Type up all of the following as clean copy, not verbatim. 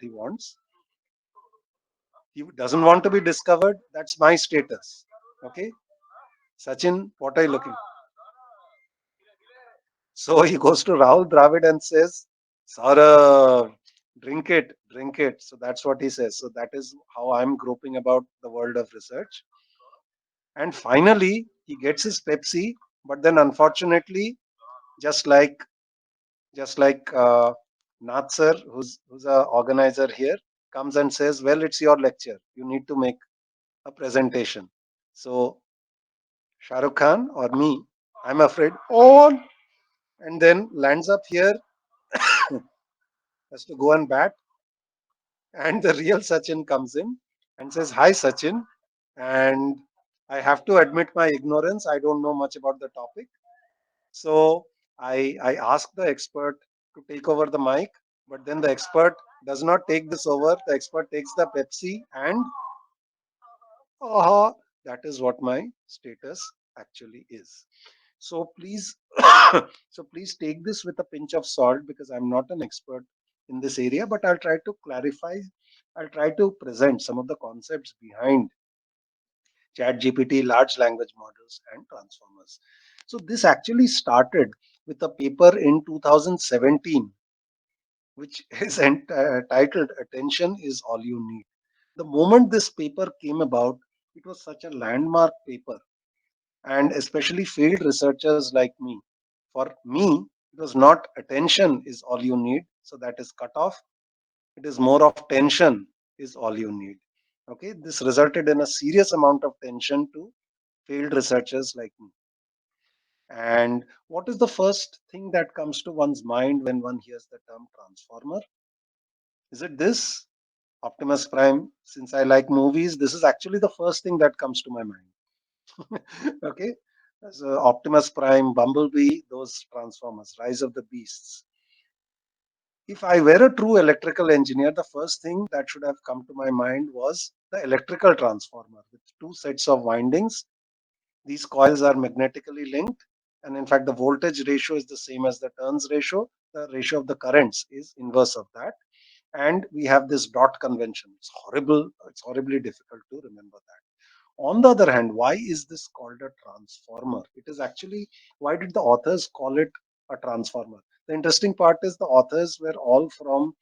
he wants. He doesn't want to be discovered. That's my status. Okay. Sachin, what are you looking? So he goes to Rahul Dravid and says, Saurav, drink it. So that's what he says. So that is how I'm groping about the world of research. And finally, he gets his Pepsi, but then unfortunately, just like just like Nath sir, who's a organizer here, comes and says, "Well, it's your lecture. You need to make a presentation." So Shah Rukh Khan or me, I'm afraid, and then lands up here, has to go and bat, and the real Sachin comes in and says, "Hi, Sachin," and I have to admit my ignorance. I don't know much about the topic. So I asked the expert to take over the mic, but then the expert does not take this over. The expert takes the Pepsi, and aha, that is what my status actually is. So please, so please take this with a pinch of salt because I'm not an expert in this area, but I'll try to clarify. I'll try to present some of the concepts behind chat gpt, large language models, and transformers. So this actually started with a paper in 2017 which is titled Attention is All You Need. The moment this paper came about, it was such a landmark paper, and especially field researchers like me. For me, it was not attention is all you need, so that is cut off. It is more of tension is all you need. Okay, this resulted in a serious amount of tension to field researchers like me. And what is the first thing that comes to one's mind when one hears the term transformer? Is it this? Optimus Prime? Since I like movies, this is actually the first thing that comes to my mind. Okay. So Optimus Prime, Bumblebee, those Transformers, Rise of the Beasts. If I were a true electrical engineer, the first thing that should have come to my mind was the electrical transformer with two sets of windings. These coils are magnetically linked, and in fact, the voltage ratio is the same as the turns ratio. The ratio of the currents is inverse of that. And we have this dot convention. It's horrible. It's horribly difficult to remember that. On the other hand, why is this called a transformer? It is actually, why did the authors call it a transformer? The interesting part is the authors were all from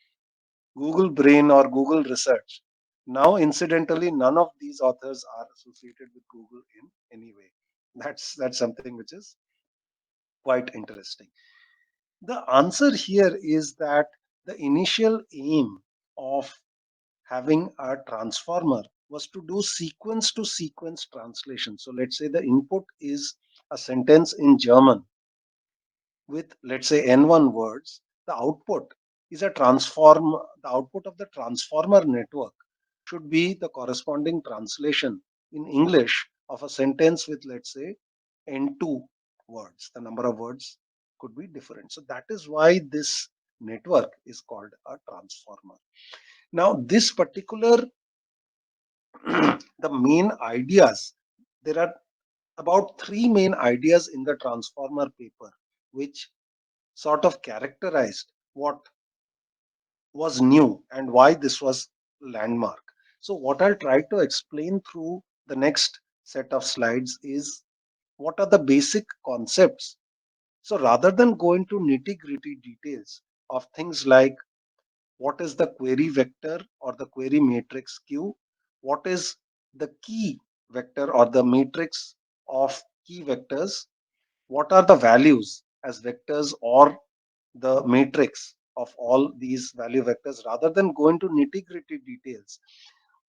Google Brain or Google Research. Now, incidentally, none of these authors are associated with Google in any way. That's something which is quite interesting. The answer here is that the initial aim of having a transformer was to do sequence to sequence translation. So let's say the input is a sentence in German with, let's say, N1 words. The output is a transform, the output of the transformer network should be the corresponding translation in English of a sentence with, let's say, N2 words. The number of words could be different. So that is why this network is called a transformer. Now, this particular the main ideas, there are about three main ideas in the transformer paper which sort of characterized what was new and why this was landmark. So what I'll try to explain through the next set of slides is what are the basic concepts. So rather than go into nitty gritty details of things like what is the query vector or the query matrix Q, what is the key vector or the matrix of key vectors, what are the values as vectors or the matrix of all these value vectors, rather than go into nitty gritty details.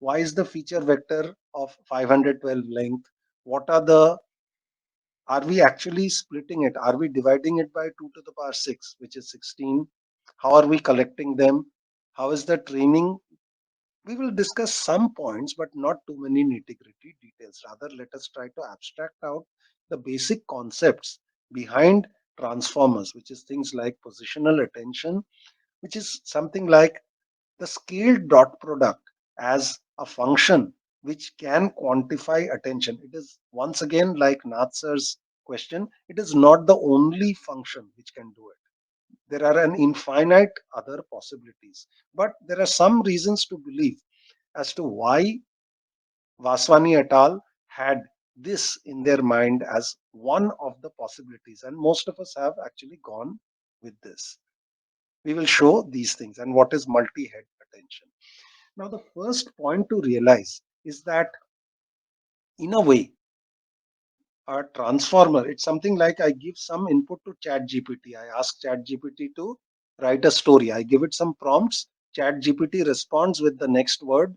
Why is the feature vector of 512 length? What are the, are we actually splitting it? Are we dividing it by 2 to the power 6, which is 16? How are we collecting them? How is the training? We will discuss some points, but not too many nitty gritty details. Rather, let us try to abstract out the basic concepts behind transformers, which is things like positional attention, which is something like the scaled dot product as a function which can quantify attention. It is once again like Nath sir's question, it is not the only function which can do it. There are an infinite other possibilities, but there are some reasons to believe as to why Vaswani et al. Had this in their mind as one of the possibilities, and most of us have actually gone with this. We will show these things and what is multi head attention. Now, the first point to realize is that, in a way, a transformer, it's something like I give some input to Chat GPT. I ask Chat GPT to write a story. I give it some prompts. Chat GPT responds with the next word,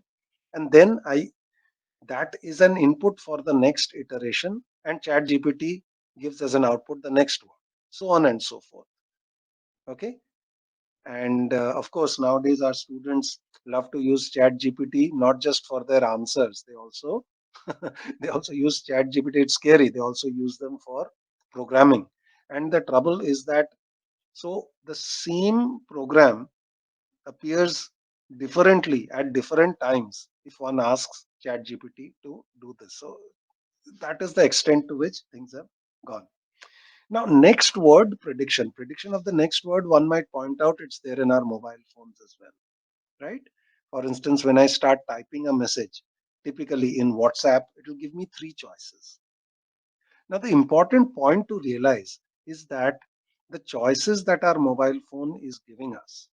and then I that is an input for the next iteration, and Chat GPT gives as an output the next one, so on and so forth. Okay. And of course, nowadays our students love to use Chat GPT not just for their answers. They also they also use Chat GPT. It's scary. They also use them for programming. And the trouble is that, so the same program appears differently at different times if one asks Chat GPT to do this. So that is the extent to which things have gone. Now, next word, prediction. Prediction of the next word, one might point out it's there in our mobile phones as well, right? For instance, when I start typing a message, typically in WhatsApp, it will give me three choices. Now, the important point to realize is that the choices that our mobile phone is giving us,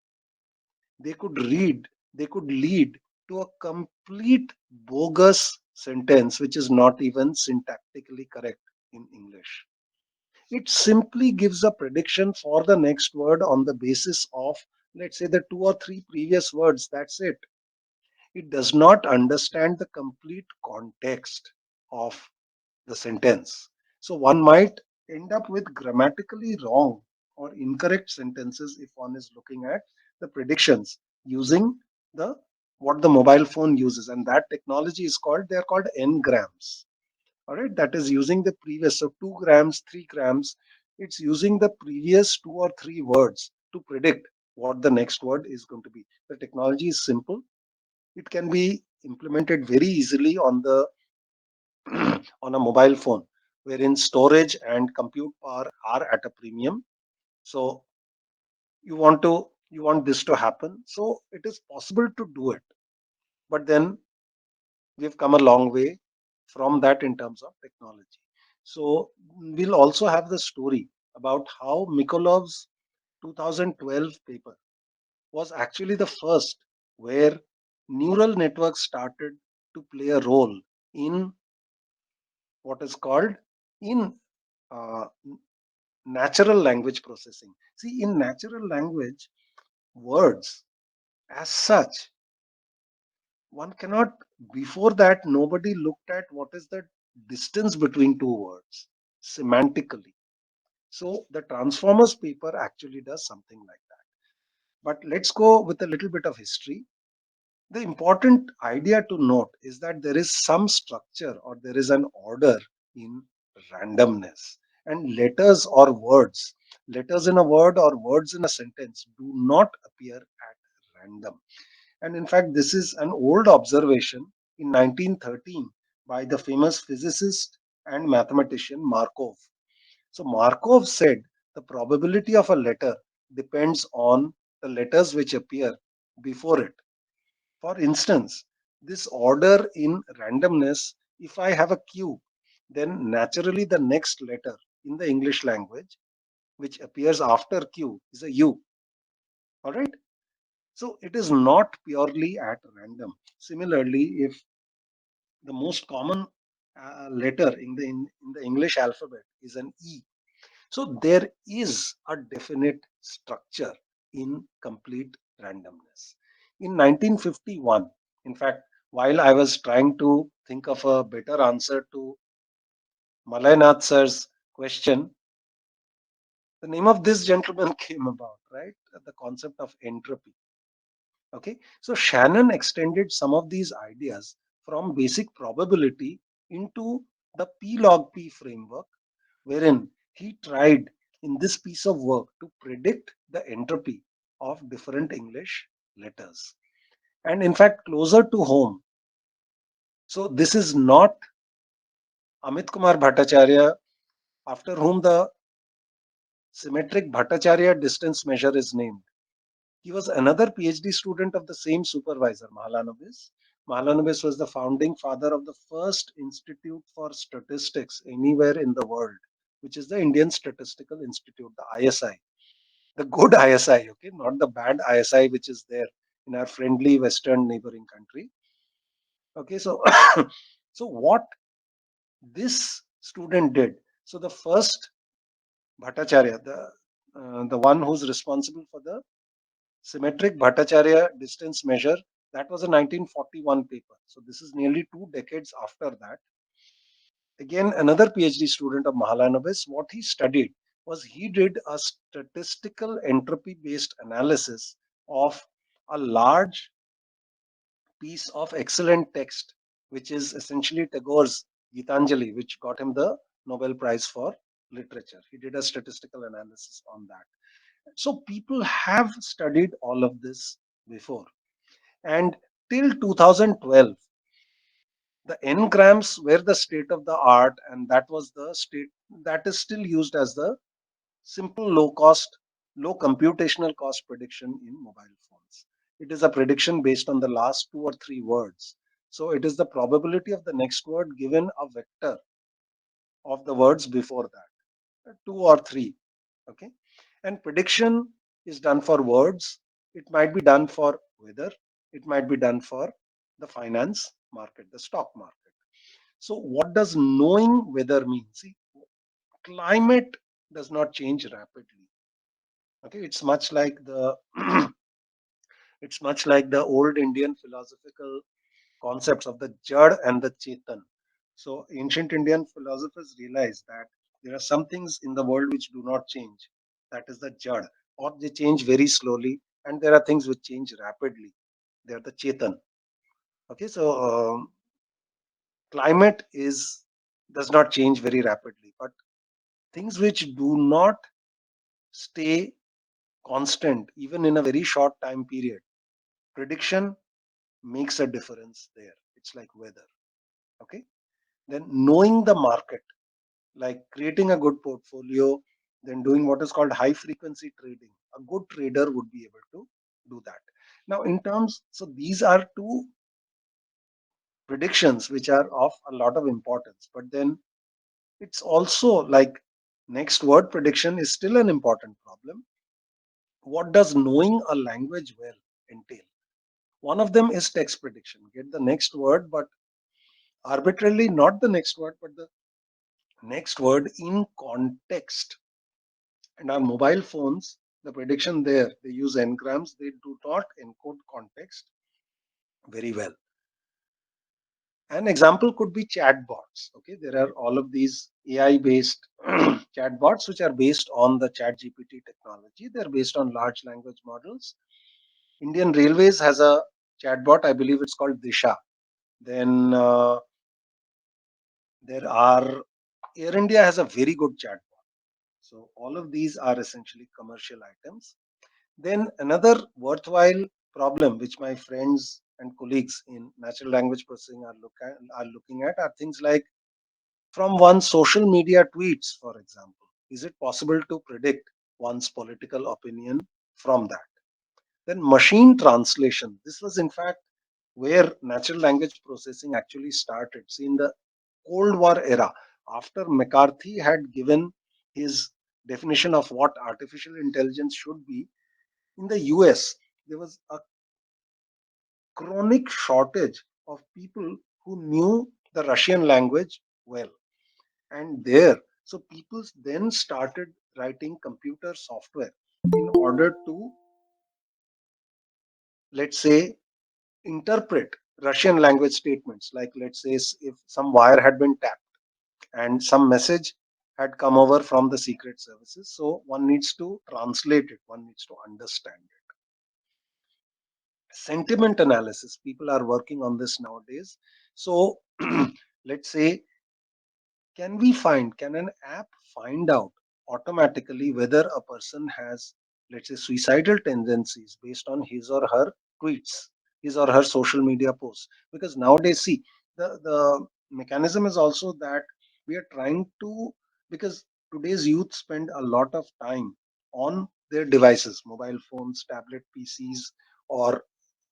they could read, they could lead to a complete bogus sentence which is not even syntactically correct in English. It simply gives a prediction for the next word on the basis of, let's say, the two or three previous words. That's it. It does not understand the complete context of the sentence. So one might end up with grammatically wrong or incorrect sentences if one is looking at the predictions using the what the mobile phone uses, and that technology is called, they are called n-grams. All right, that is using the previous, so 2 grams, 3 grams, it's using the previous two or three words to predict what the next word is going to be. The technology is simple. It can be implemented very easily on the on a mobile phone, wherein storage and compute power are at a premium. So you want this to happen. So it is possible to do it. But then we've come a long way from that in terms of technology. So we'll also have the story about how Mikolov's 2012 paper was actually the first where neural networks started to play a role in what is called in uh, natural language processing. See, in natural language, words as such, one cannot, before that, nobody looked at what is the distance between two words semantically. So the Transformers paper actually does something like that. But let's go with a little bit of history. The important idea to note is that there is some structure or there is an order in randomness. And letters or words, letters in a word or words in a sentence do not appear at random. And in fact, this is an old observation in 1913 by the famous physicist and mathematician Markov. So Markov said the probability of a letter depends on the letters which appear before it. For instance, this order in randomness, if I have a Q, then naturally the next letter in the English language which appears after Q is a U. All right. So it is not purely at random. Similarly, if the most common letter in the English alphabet is an E, so there is a definite structure in complete randomness. In 1951, in fact, while I was trying to think of a better answer to Malayanath sir's question, the name of this gentleman came about, right? The concept of entropy. Okay, so Shannon extended some of these ideas from basic probability into the P log P framework, wherein he tried in this piece of work to predict the entropy of different English letters. And in fact, closer to home, so this is not Amit Kumar Bhattacharya, after whom the Symmetric Bhattacharya distance measure is named. He was another PhD student of the same supervisor, Mahalanobis. Mahalanobis was the founding father of the first institute for statistics anywhere in the world, which is the Indian Statistical Institute, the ISI, the good ISI, okay, not the bad ISI which is there in our friendly Western neighboring country. Okay, so so what this student did. So the first Bhattacharya, the one who's responsible for the symmetric Bhattacharya distance measure, that was a 1941 paper. So this is nearly 2 decades after that. Again, another PhD student of Mahalanobis, what he studied was he did a statistical entropy based analysis of a large piece of excellent text, which is essentially Tagore's Gitanjali, which got him the Nobel Prize for Literature. He did a statistical analysis on that. So people have studied all of this before. And till 2012, the engrams were the state of the art, and that was the state that is still used as the simple low cost, low computational cost prediction in mobile phones. It is a prediction based on the last 2 or 3 words. So it is the probability of the next word given a vector of the words before that, 2 or 3. Okay. And prediction is done for words. It might be done for weather. It might be done for the finance market, the stock market. So, what does knowing weather mean? See, climate does not change rapidly. Okay, it's much like the old Indian philosophical concepts of the Jad and the Chetan. So, ancient Indian philosophers realized that there are some things in the world which do not change. That is the Jad, or they change very slowly, and there are things which change rapidly. They are the Chetan. Okay, so climate is does not change very rapidly, but things which do not stay constant even in a very short time period, prediction makes a difference there. It's like weather. Okay, then knowing the market, like creating a good portfolio, then doing what is called high frequency trading, a good trader would be able to do that. Now in terms, so these are two predictions which are of a lot of importance, but then it's also like next word prediction is still an important problem. What does knowing a language well entail? One of them is text prediction. Get the next word, but arbitrarily not the next word, but the next word in context. And our mobile phones, the prediction there, they use engrams, they do not encode context very well. An example could be chatbots. Okay, there are all of these AI based chatbots which are based on the chat GPT technology. They're based on large language models. Indian Railways has a chatbot, I believe it's called Disha. Then there are Air India has a very good chatbot. So all of these are essentially commercial items. Then another worthwhile problem which my friends and colleagues in natural language processing are looking at are things like from one's social media tweets, for example. Is it possible to predict one's political opinion from that? Then machine translation. This was in fact where natural language processing actually started. See, in the Cold War era, after McCarthy had given his definition of what artificial intelligence should be, in the US, there was a chronic shortage of people who knew the Russian language well. And there, so people then started writing computer software in order to, let's say, interpret Russian language statements. Like, let's say, if some wire had been tapped and some message had come over from the secret services, so one needs to translate it, one needs to understand it. Sentiment analysis, people are working on this nowadays. So, let's say, can an app find out automatically whether a person has, let's say, suicidal tendencies based on his or her tweets, his or her social media posts? Because nowadays, see, the mechanism is also that we are trying to, because today's youth spend a lot of time on their devices, mobile phones, tablet PCs, or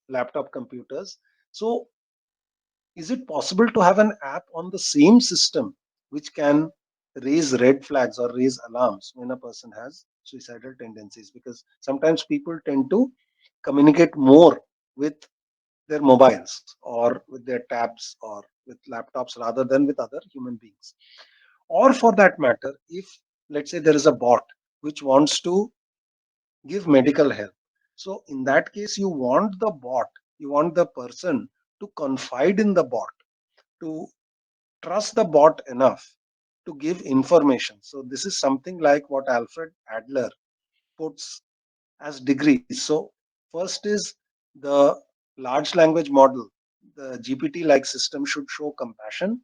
laptop computers. So, is it possible to have an app on the same system which can raise red flags or raise alarms when a person has suicidal tendencies? Because sometimes people tend to communicate more with their mobiles or with their tabs or with laptops rather than with other human beings. Or for that matter, if let's say there is a bot which wants to give medical help. So in that case, you want the bot, you want the person to confide in the bot, to trust the bot enough to give information. So this is something like what Alfred Adler puts as degrees. So first is the large language model. The GPT like system should show compassion.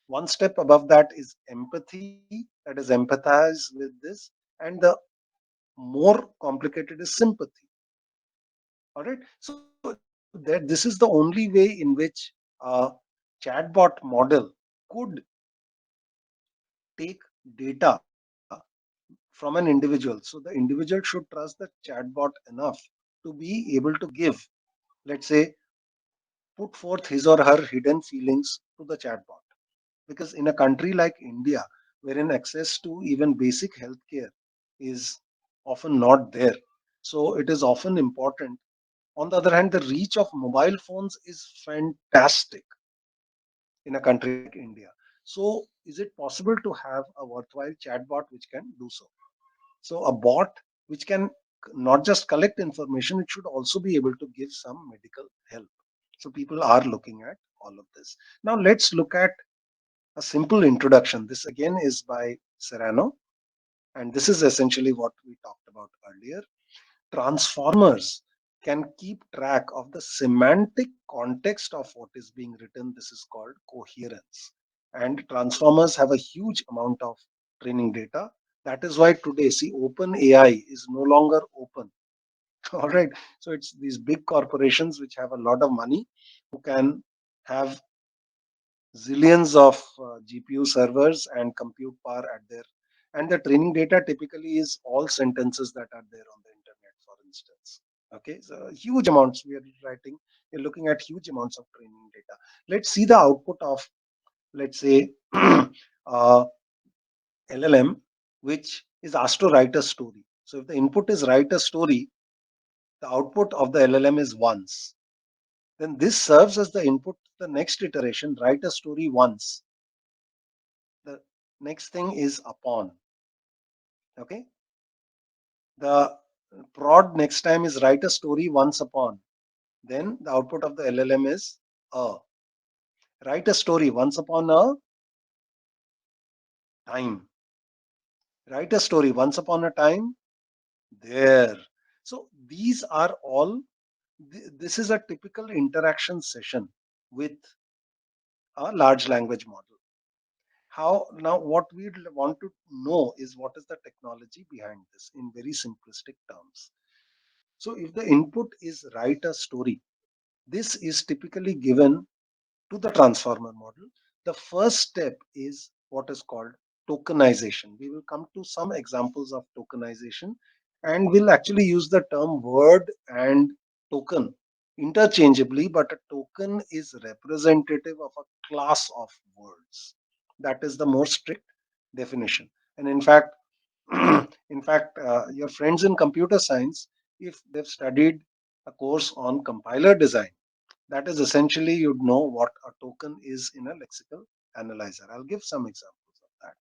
One step above that is empathy, that is empathize with this, and the more complicated is sympathy. All right. So this is the only way in which a chatbot model could take data from an individual. So the individual should trust the chatbot enough to be able to give, let's say, put forth his or her hidden feelings to the chatbot. Because in a country like India, wherein access to even basic healthcare is often not there, so it is often important. On the other hand, the reach of mobile phones is fantastic in a country like India. So, is it possible to have a worthwhile chatbot which can do so? So, a bot which can not just collect information, it should also be able to give some medical help. So, people are looking at all of this. Now, let's look at a simple introduction. This again is by Serrano, and this is essentially what we talked about earlier. Transformers can keep track of the semantic context of what is being written. This is called coherence. And transformers have a huge amount of training data. That is why today, see, open AI is no longer open. All right. So it's these big corporations which have a lot of money who can have zillions of GPU servers and compute power at their, and the training data typically is all sentences that are there on the internet, for instance. Okay, so huge amounts we are writing. We're looking at huge amounts of training data. Let's see the output of, let's say, LLM, which is asked to write a story. So if the input is write a story, the output of the LLM is once. Then this serves as the input to the next iteration, write a story once. The next thing is upon. Okay, the prod next time is write a story once upon. Then the output of the LLM is a, write a story once upon a time, write a story once upon a time there. So these are all, this is a typical interaction session with a large language model. How now, what we want to know is what is the technology behind this in very simplistic terms. So if the input is write a story, this is typically given to the transformer model. The first step is what is called tokenization. We will come to some examples of tokenization, and we'll actually use the term word and token interchangeably, but a token is representative of a class of words. That is the more strict definition. And in fact, your friends in computer science, if they've studied a course on compiler design, that is essentially you'd know what a token is in a lexical analyzer. I'll give some examples of that.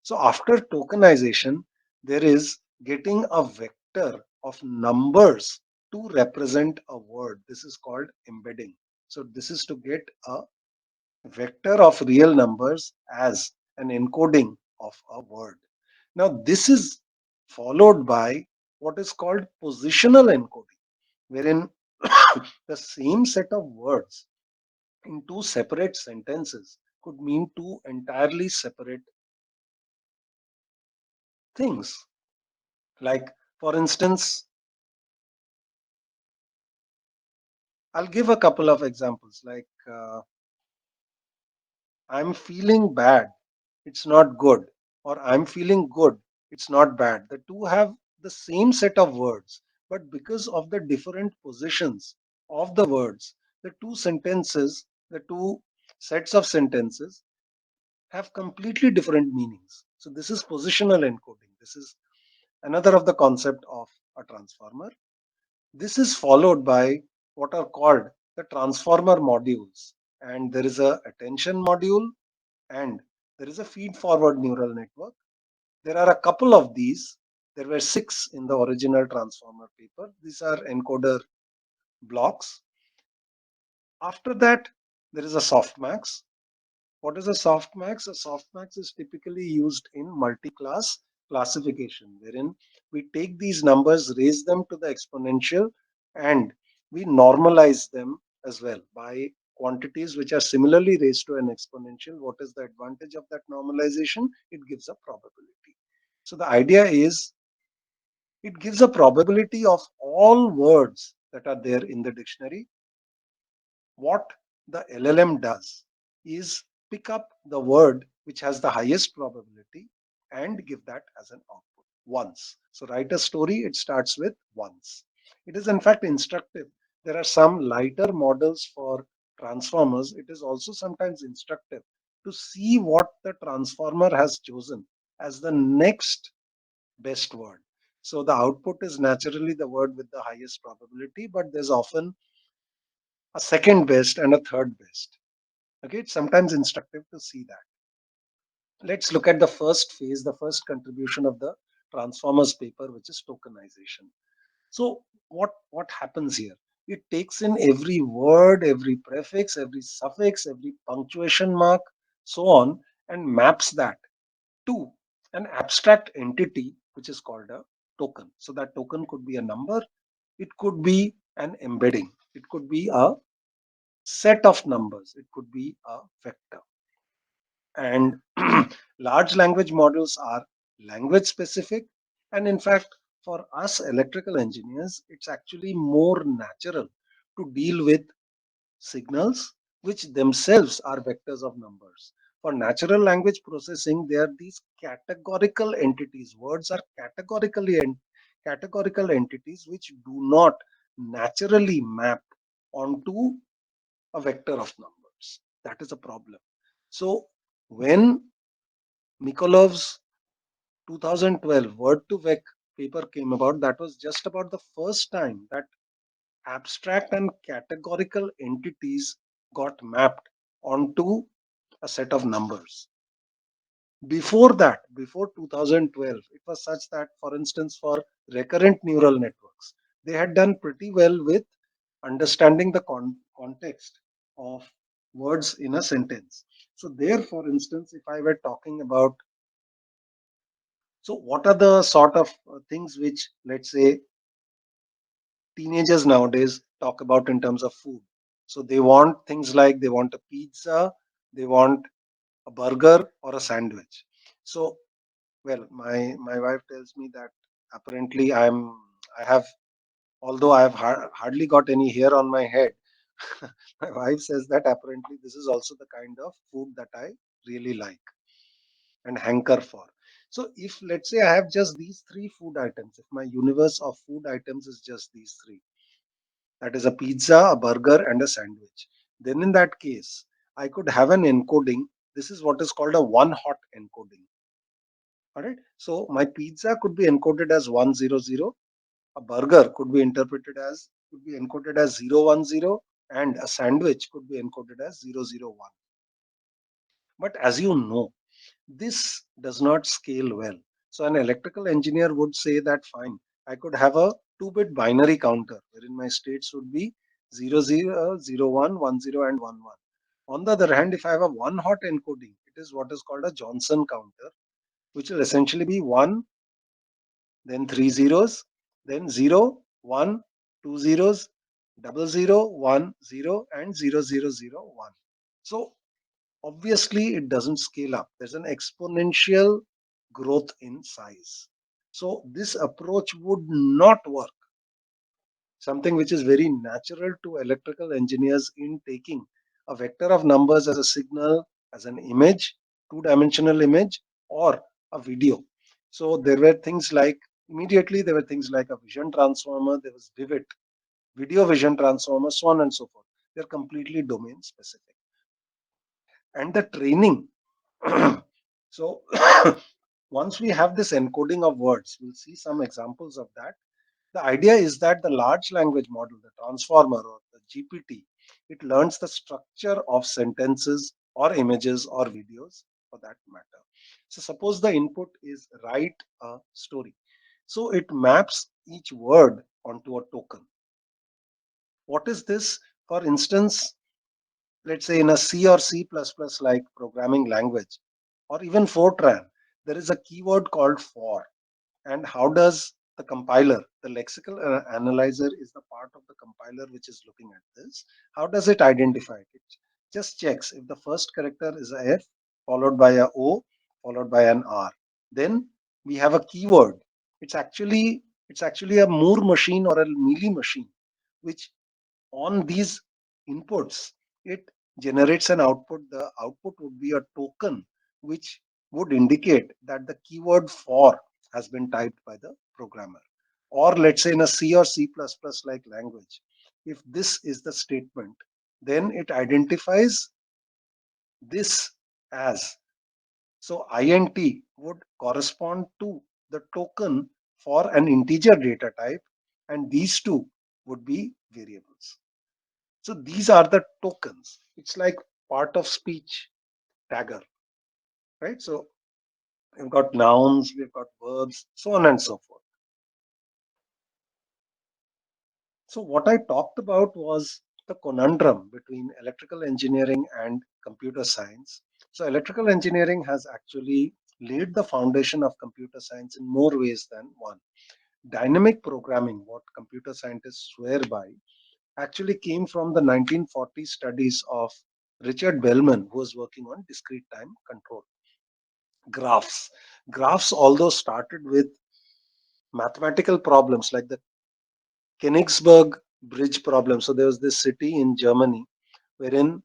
So after tokenization, there is getting a vector of numbers to represent a word. This is called embedding. So this is to get a vector of real numbers as an encoding of a word. Now this is followed by what is called positional encoding, wherein the same set of words in two separate sentences could mean two entirely separate things. Like, for instance, I'll give a couple of examples. Like, I'm feeling bad. It's not good. or I'm feeling good. It's not bad. The two have the same set of words, but because of the different positions of the words, the two sets of sentences have completely different meanings. So this is positional encoding. This is another of the concept of a transformer. This is followed by what are called the transformer modules. And there is a attention module and there is a feed forward neural network. There are a couple of these. There were six in the original transformer paper. These are encoder blocks. After that, there is a softmax. What is a softmax? A softmax is typically used in multi-class classification, wherein we take these numbers, raise them to the exponential, and we normalize them as well by quantities which are similarly raised to an exponential. What is the advantage of that normalization? It gives a probability. So the idea is it gives a probability of all words that are there in the dictionary. What the LLM does is pick up the word which has the highest probability and give that as an output once. So write a story, it starts with once. It is in fact instructive. There are some lighter models for transformers. It is also sometimes instructive to see what the transformer has chosen as the next best word. So the output is naturally the word with the highest probability, but there's often a second best and a third best. Okay, it's sometimes instructive to see that. Let's look at the first phase, the first contribution of the transformers paper, which is tokenization. So what happens here? It takes in every word, every prefix, every suffix, every punctuation mark, so on, and maps that to an abstract entity which is called a token. So that token could be a number, it could be an embedding, it could be a set of numbers, it could be a vector. And large language models are language specific. And in fact, for us electrical engineers, it's actually more natural to deal with signals which themselves are vectors of numbers. For natural language processing, they are these categorical entities. Words are categorical entities which do not naturally map onto a vector of numbers. That is a problem. So when Mikolov's 2012 word to vec paper came about, that was just about the first time that abstract and categorical entities got mapped onto a set of numbers. Before that, before 2012, it was such that, for instance, for recurrent neural networks, they had done pretty well with understanding the context of words in a sentence. So, there, for instance, if I were talking about, so what are the sort of things which, let's say, teenagers nowadays talk about in terms of food? So, they want things like they want a pizza, they want a burger or a sandwich. So, well, my wife tells me that apparently I have, although I have hardly got any hair on my head, my wife says that apparently this is also the kind of food that I really like and hanker for. So if let's say I have just these three food items, if my universe of food items is just these three, that is a pizza, a burger, and a sandwich, then in that case, I could have an encoding. This is what is called a one hot encoding. All right. So my pizza could be encoded as 100. A burger could be encoded as 010, and a sandwich could be encoded as 001. But as you know, this does not scale well. So an electrical engineer would say that fine, I could have a two-bit binary counter wherein my states would be 00, 01, 10, and 11. On the other hand, if I have a one hot encoding, it is what is called a Johnson counter, which will essentially be 1, then three zeros, then 0, 1, two zeros, 00, 1, 0, and 0001. So obviously it doesn't scale up. There's an exponential growth in size. So this approach would not work. Something which is very natural to electrical engineers in taking a vector of numbers as a signal, as an image, two-dimensional image, or a video. So there were things like, immediately there were things like a vision transformer, there was Vivid, video vision transformer, so on and so forth. They're completely domain specific. And the training. So once we have this encoding of words, we'll see some examples of that. The idea is that the large language model, the transformer or the GPT, it learns the structure of sentences or images or videos for that matter. So suppose the input is write a story. So it maps each word onto a token. What is this? For instance, let's say in a C or C++ like programming language, or even Fortran, there is a keyword called for. And how does the compiler, the lexical analyzer is the part of the compiler which is looking at this. How does it identify it? It just checks if the first character is a F, followed by a O, followed by an R. Then we have a keyword. It's actually a Moore machine or a Mealy machine, which on these inputs, it generates an output. The output would be a token which would indicate that the keyword for has been typed by the programmer. Or let's say in a C or C++ like language, if this is the statement, then it identifies this as. So int would correspond to the token for an integer data type, and these two would be variables. So these are the tokens. It's like part of speech tagger, right? So we've got nouns, we've got verbs, so on and so forth. So what I talked about was the conundrum between electrical engineering and computer science. So electrical engineering has actually laid the foundation of computer science in more ways than one. Dynamic programming, what computer scientists swear by, actually came from the 1940 studies of Richard Bellman, who was working on discrete time control. Graphs. Graphs, although started with mathematical problems like the Königsberg Bridge problem. So there was this city in Germany wherein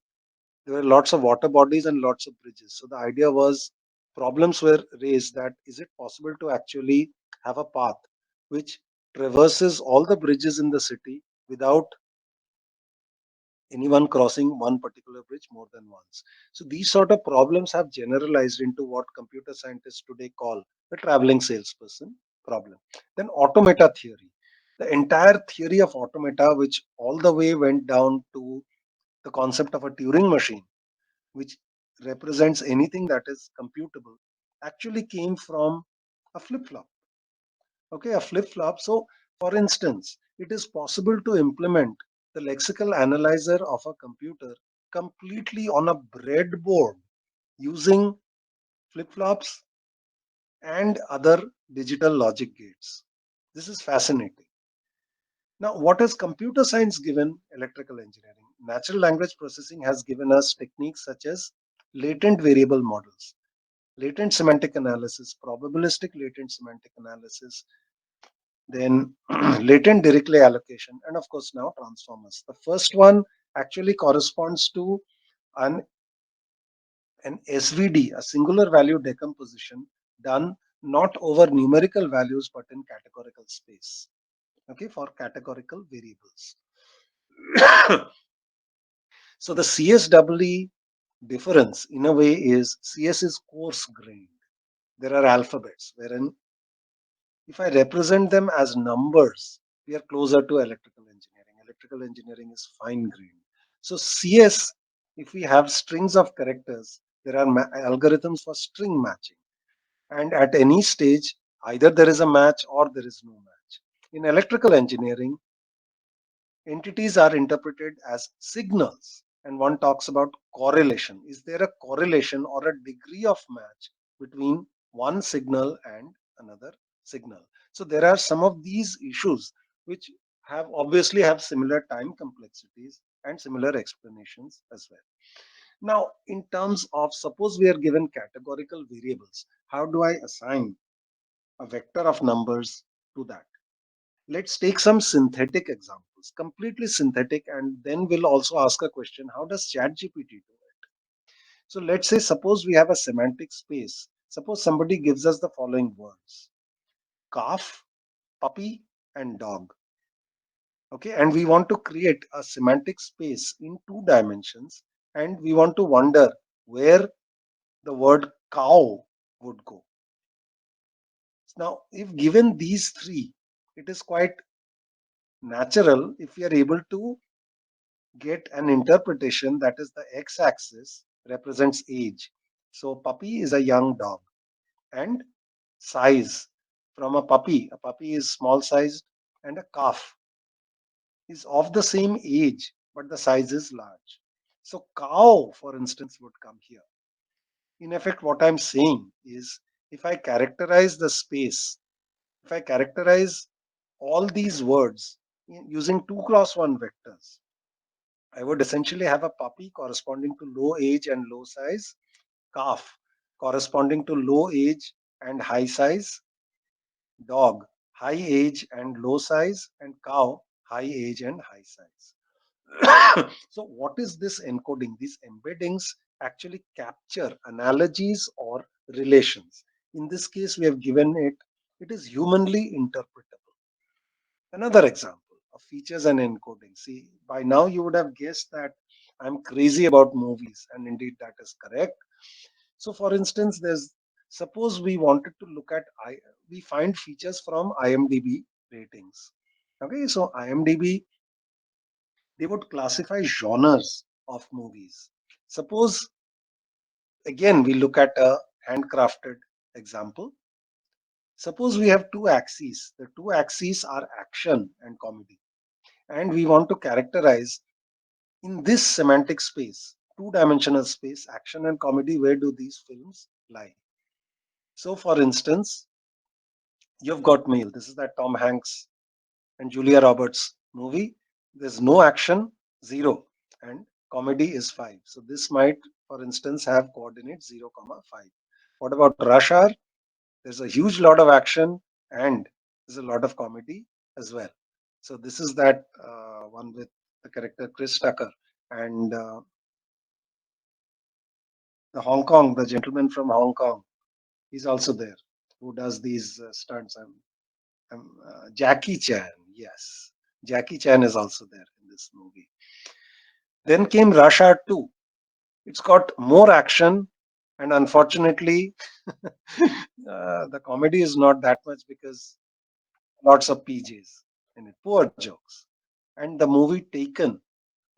there were lots of water bodies and lots of bridges. So the idea was, problems were raised that is it possible to actually have a path which traverses all the bridges in the city without anyone crossing one particular bridge more than once. So these sort of problems have generalized into what computer scientists today call the traveling salesperson problem. Then automata theory. The entire theory of automata, which all the way went down to the concept of a Turing machine, which represents anything that is computable, actually came from a flip flop. Okay, a flip flop. So, for instance, it is possible to implement the lexical analyzer of a computer completely on a breadboard using flip flops and other digital logic gates. This is fascinating. Now, what has computer science given electrical engineering? Natural language processing has given us techniques such as latent variable models, latent semantic analysis, probabilistic latent semantic analysis, then latent Dirichlet allocation, and of course now transformers. The first one actually corresponds to an, an SVD, a singular value decomposition done not over numerical values but in categorical space, okay, for categorical variables. So the CSEE difference in a way is CS is coarse grained. There are alphabets wherein if I represent them as numbers, we are closer to electrical engineering. Electrical engineering is fine grained. So CS, if we have strings of characters, there are algorithms for string matching. And at any stage, either there is a match or there is no match. In electrical engineering, entities are interpreted as signals, and one talks about correlation. Is there a correlation or a degree of match between one signal and another signal? So there are some of these issues which have obviously have similar time complexities and similar explanations as well. Now, in terms of, suppose we are given categorical variables, how do I assign a vector of numbers to that? Let's take some synthetic examples, completely synthetic, and then we'll also ask a question, how does ChatGPT do it? So let's say, suppose we have a semantic space Suppose somebody gives us the following words: calf, puppy, and dog. Okay, and we want to create a semantic space in two dimensions, and we want to wonder where the word cow would go. Now, if given these three, it is quite natural if we are able to get an interpretation that is the x-axis represents age. So puppy is a young dog, and size, from a puppy is small sized, and a calf is of the same age but the size is large. So cow, for instance, would come here. In effect, what I'm saying is, if I characterize the space, if I characterize all these words using 2 cross 1 vectors, I would essentially have a puppy corresponding to low age and low size, calf corresponding to low age and high size, dog high age and low size, and cow high age and high size. So, what is this encoding? These embeddings actually capture analogies or relations. In this case, we have given it, it is humanly interpretable. Another example of features and encoding. See, by now you would have guessed that I'm crazy about movies, and indeed that is correct. So, for instance, there's suppose we wanted to look at we find features from IMDb ratings. Okay, so IMDb, they would classify genres of movies. Suppose again we look at a handcrafted example. Suppose we have two axes. The two axes are action and comedy, and we want to characterize in this semantic space, two-dimensional space, action and comedy, where do these films lie? So, for instance, you've got Mail. This is that Tom Hanks and Julia Roberts movie. There's no action, zero, and comedy is five. So this might, for instance, have coordinates 0, comma 5. What about Rush Hour? There's a huge lot of action and there's a lot of comedy as well. So this is that one with the character Chris Tucker and the gentleman from Hong Kong. He's also there who does these stunts. Jackie Chan, yes. Jackie Chan is also there in this movie. Then came Rush Hour 2. It's got more action, and unfortunately, the comedy is not that much because lots of PJs in it, poor jokes. And the movie Taken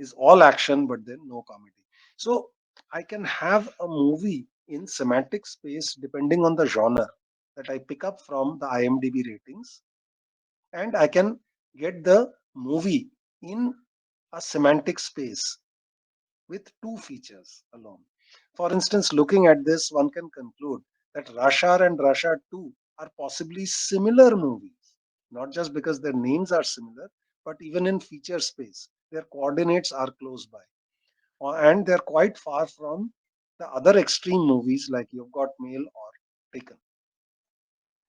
is all action, but then no comedy. So I can have a movie in semantic space depending on the genre that I pick up from the IMDb ratings, and I can get the movie in a semantic space with two features alone. For instance, looking at this, one can conclude that Rush Hour and Rush Hour 2 are possibly similar movies, not just because their names are similar, but even in feature space, their coordinates are close by, and they're quite far from the other extreme movies like You've Got Mail or Taken.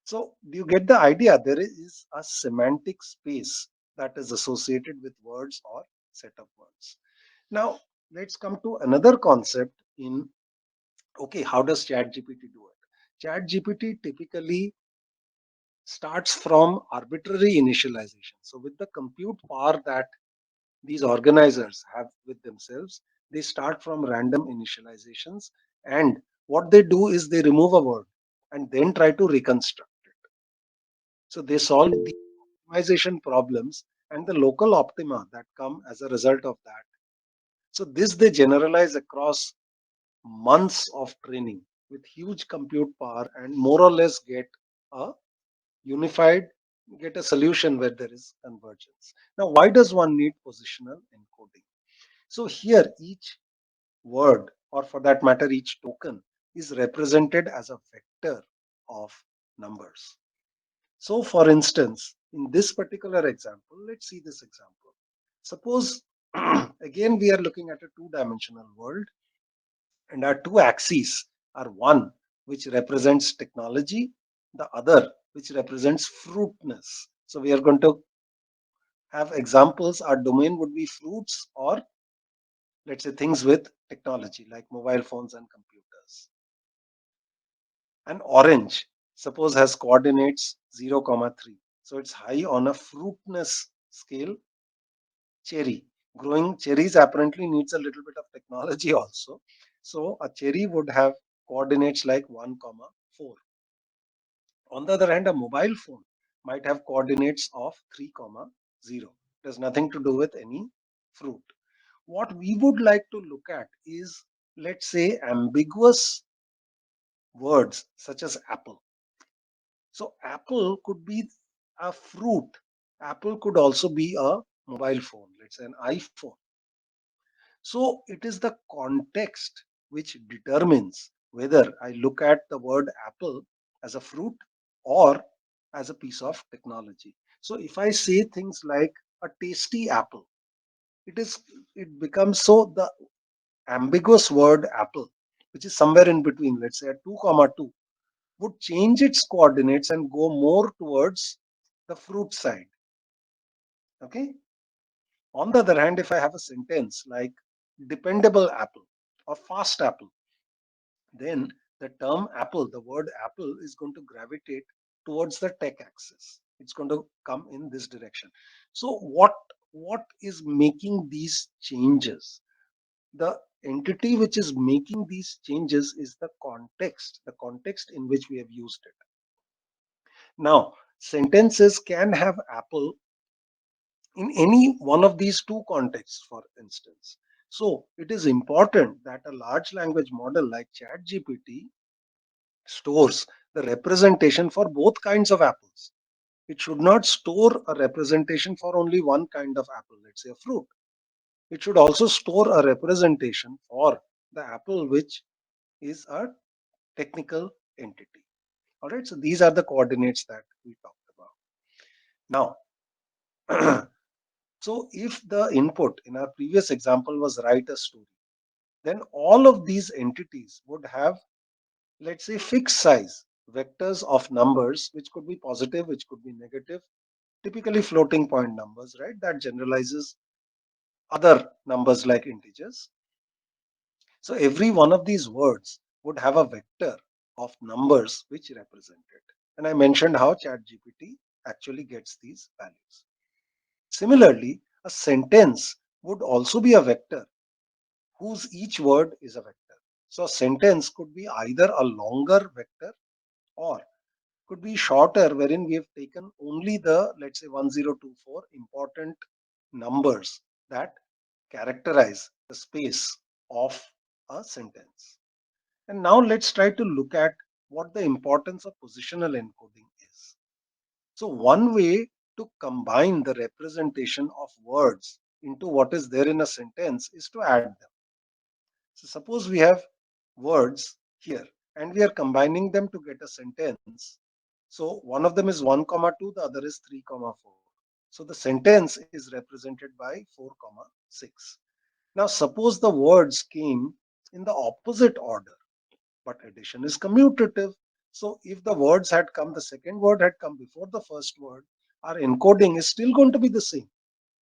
So, do you get the idea? There is a semantic space that is associated with words or set of words. Now, let's come to another concept in, okay, how does ChatGPT do it? ChatGPT typically starts from arbitrary initialization. So, with the compute power that these organizers have with themselves, they start from random initializations. And what they do is they remove a word and then try to reconstruct it. So, they solve the optimization problems and the local optima that come as a result of that. So, this they generalize across months of training with huge compute power and more or less a unified get a solution where there is convergence. Now, why does one need positional encoding? So here each word, or for that matter each token, is represented as a vector of numbers. So for instance, in this particular example, let's see this example. Suppose again we are looking at a two-dimensional world, and our two axes are one which represents technology, the other which represents fruitness. So we are going to have examples. Our domain would be fruits, or let's say things with technology like mobile phones and computers. An orange, suppose, has coordinates 0, comma 3. So it's high on a fruitness scale. Cherry. Growing cherries apparently needs a little bit of technology also. So a cherry would have coordinates like 1, comma 4. On the other hand, a mobile phone might have coordinates of 3, comma 0. It has nothing to do with any fruit. What we would like to look at is, let's say, ambiguous words such as apple. So apple could be a fruit. Apple could also be a mobile phone, let's say an iPhone. So it is the context which determines whether I look at the word apple as a fruit or as a piece of technology. So if I say things like a tasty apple, it is it becomes so the ambiguous word apple, which is somewhere in between, let's say a 2, comma 2, would change its coordinates and go more towards the fruit side. Okay. On the other hand, if I have a sentence like dependable apple or fast apple, then the term apple, the word apple, is going to gravitate towards the tech axis. It's going to come in this direction. So what is making these changes? The entity which is making these changes is the context in which we have used it. Now, sentences can have apple in any one of these two contexts, for instance. So it is important that a large language model like ChatGPT stores the representation for both kinds of apples. It should not store a representation for only one kind of apple, let's say a fruit. It should also store a representation for the apple which is a technical entity. All right, so these are the coordinates that we talked about. Now, so if the input in our previous example was write a story, then all of these entities would have, let's say, fixed size vectors of numbers, which could be positive, which could be negative, typically floating point numbers, right? That generalizes other numbers like integers. So every one of these words would have a vector of numbers which represent it. And I mentioned how ChatGPT actually gets these values. Similarly, a sentence would also be a vector whose each word is a vector. So a sentence could be either a longer vector or could be shorter, wherein we have taken only the, let's say, 1024 important numbers that characterize the space of a sentence. And now let's try to look at what the importance of positional encoding is. So one way to combine the representation of words into what is there in a sentence is to add them. So suppose we have words here and we are combining them to get a sentence. So one of them is 1, comma 2, the other is 3, comma 4. So the sentence is represented by 4, comma 6. Now suppose the words came in the opposite order, but addition is commutative. So if the words had come, the second word had come before the first word, our encoding is still going to be the same.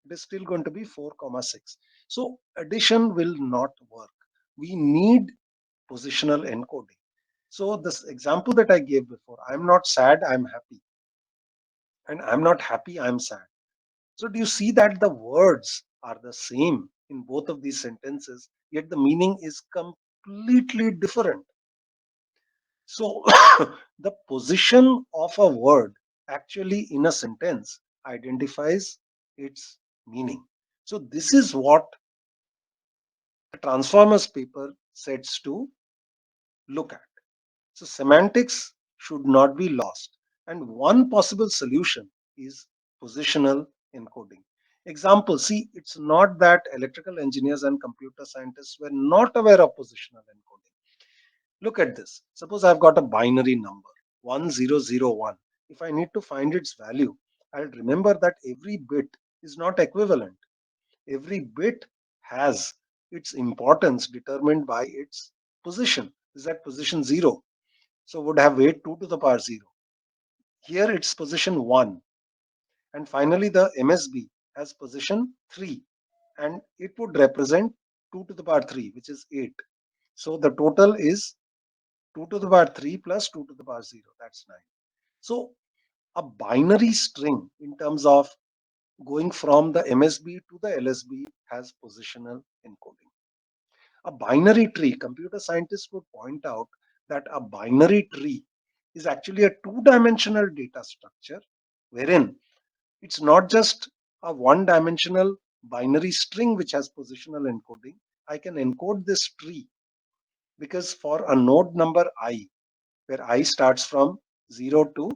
It is still going to be 4, comma 6. So addition will not work. We need positional encoding. So this example that I gave before, I'm not sad, I'm happy. And I'm not happy, I'm sad. So do you see that the words are the same in both of these sentences, yet the meaning is completely different? So the position of a word actually in a sentence identifies its meaning. So this is what the Transformers paper sets to look at. So semantics should not be lost. And one possible solution is positional encoding. Example, see, it's not that electrical engineers and computer scientists were not aware of positional encoding. Look at this. Suppose I've got a binary number 1001. If I need to find its value, I'll remember that every bit is not equivalent. Every bit has its importance determined by its position. Is that position 0? So would have weight 2 to the power 0. Here it's position 1. And finally, the MSB has position 3. And it would represent 2 to the power 3, which is 8. So the total is 2 to the power 3 plus 2 to the power 0. That's 9. So a binary string in terms of going from the MSB to the LSB has positional encoding. A binary tree, computer scientists would point out that a binary tree is actually a two-dimensional data structure wherein it's not just a one-dimensional binary string which has positional encoding. I can encode this tree because for a node number I, where I starts from 0 to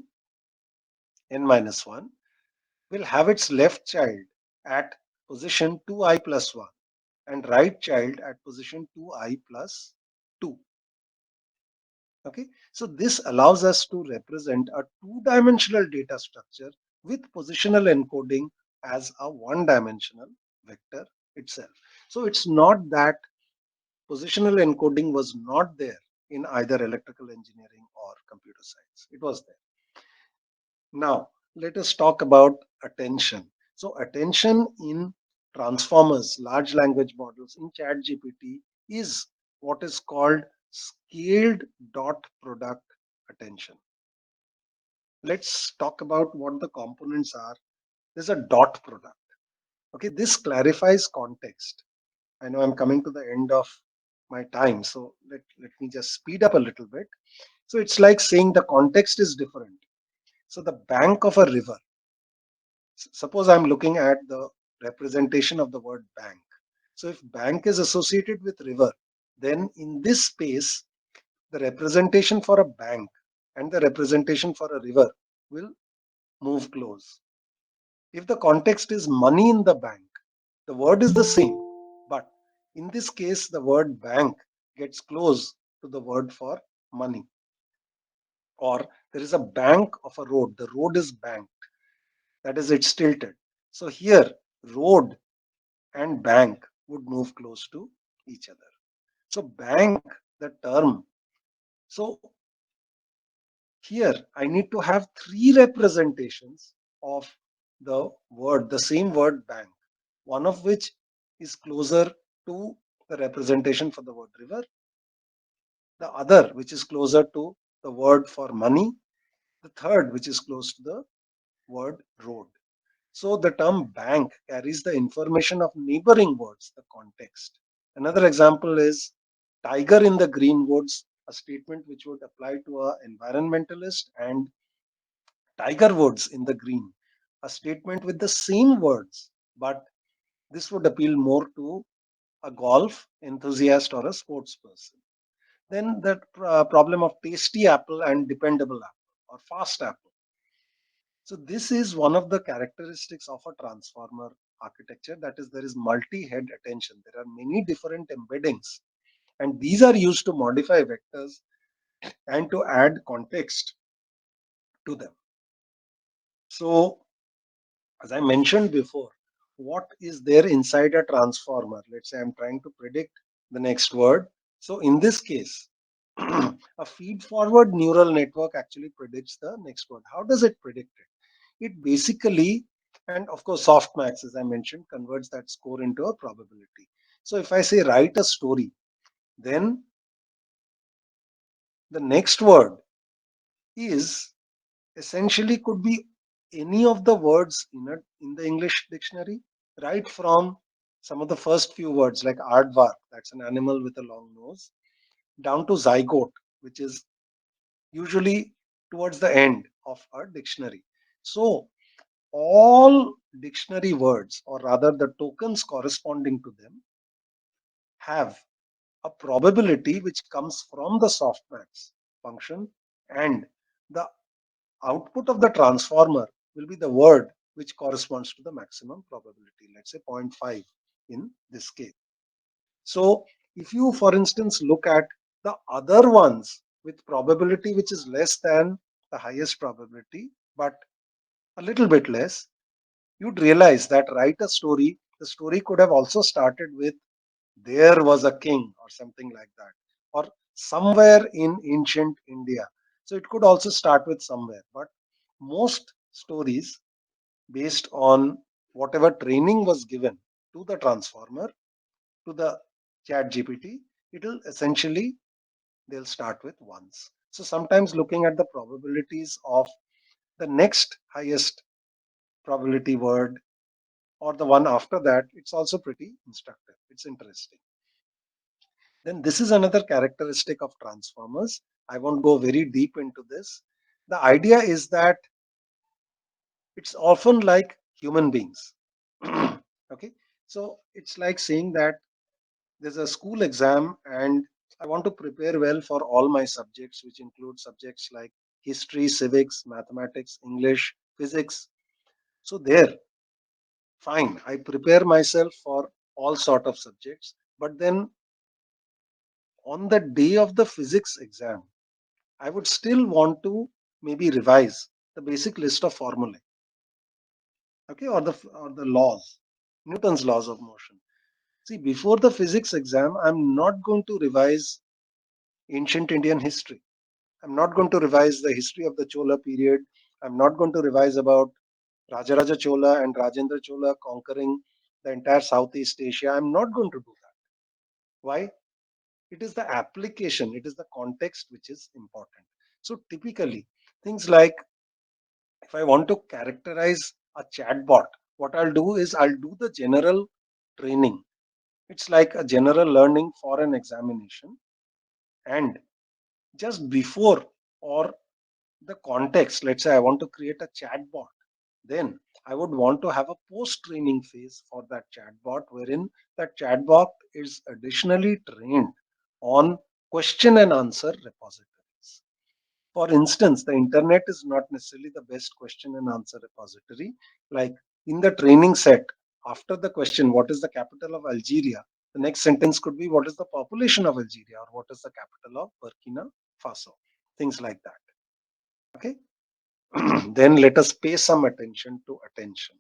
n minus 1, will have its left child at position 2i plus 1 and right child at position 2i plus 2. Okay, so this allows us to represent a two-dimensional data structure with positional encoding as a one-dimensional vector itself. So it's not that positional encoding was not there in either electrical engineering or computer science. It was there. Now, let us talk about attention. So, attention in transformers, large language models in ChatGPT is what is called scaled dot product attention. Let's talk about what the components are. There's a dot product. Okay, this clarifies context. I know I'm coming to the end of my time, so let me just speed up a little bit. So, it's like saying the context is different. So, the bank of a river. Suppose I'm looking at the representation of the word bank. So if bank is associated with river, then in this space, the representation for a bank and the representation for a river will move close. If the context is money in the bank, the word is the same, but in this case, the word bank gets close to the word for money. Or there is a bank of a road, the road is banked, that is, it's tilted. So here, road and bank would move close to each other. So bank, the term. So here I need to have three representations of the word, the same word bank, one of which is closer to the representation for the word river, the other which is closer to the word for money, the third which is close to the word road. So the term bank carries the information of neighboring words, the context. Another example is tiger in the green woods, a statement which would apply to a environmentalist, and tiger woods in the green, a statement with the same words, but this would appeal more to a golf enthusiast or a sports person. Then the problem of tasty apple and dependable apple or fast apple. So this is one of the characteristics of a transformer architecture. That is, there is multi-head attention. There are many different embeddings, and these are used to modify vectors and to add context to them. So, as I mentioned before, what is there inside a transformer? Let's say I'm trying to predict the next word. So, in this case, a feed-forward neural network actually predicts the next word. How does it predict it? It basically, and of course, softmax, as I mentioned, converts that score into a probability. So if I say write a story, then the next word is essentially could be any of the words in the English dictionary, right from some of the first few words like aardvark, that's an animal with a long nose, down to zygote, which is usually towards the end of a dictionary. So all dictionary words, or rather the tokens corresponding to them, have a probability which comes from the softmax function, and the output of the transformer will be the word which corresponds to the maximum probability, let's say 0.5 in this case. So if you, for instance, look at the other ones with probability which is less than the highest probability, but a little bit less, you'd realize that write a story, the story could have also started with there was a king or something like that, or somewhere in ancient India. So it could also start with somewhere, but most stories, based on whatever training was given to the transformer, to the chat GPT, it will essentially they'll start with ones. So sometimes looking at the probabilities of the next highest probability word or the one after that, it's also pretty instructive. It's interesting. Then this is another characteristic of transformers. I won't go very deep into this. The idea is that it's often like human beings. Okay, so it's like saying that there's a school exam and I want to prepare well for all my subjects, which include subjects like history, civics, mathematics, English, physics. So there, fine, I prepare myself for all sort of subjects, but then on the day of the physics exam, I would still want to maybe revise the basic list of formulae, okay, or the laws, Newton's laws of motion. See, before the physics exam, I'm not going to revise ancient Indian history. I'm not going to revise the history of the Chola period. I'm not going to revise about Rajaraja Chola and Rajendra Chola conquering the entire Southeast Asia. I'm not going to do that. Why? It is the application, it is the context which is important. So typically, things like if I want to characterize a chatbot, what I'll do is I'll do the general training. It's like a general learning for an examination. And just before or the context, let's say I want to create a chatbot, then I would want to have a post training phase for that chatbot wherein that chatbot is additionally trained on question and answer repositories. For instance, the internet is not necessarily the best question and answer repository. Like in the training set, after the question, what is the capital of Algeria? The next sentence could be, what is the population of Algeria or what is the capital of Burkina Faso? Things like that. Okay. Then let us pay some attention to attention.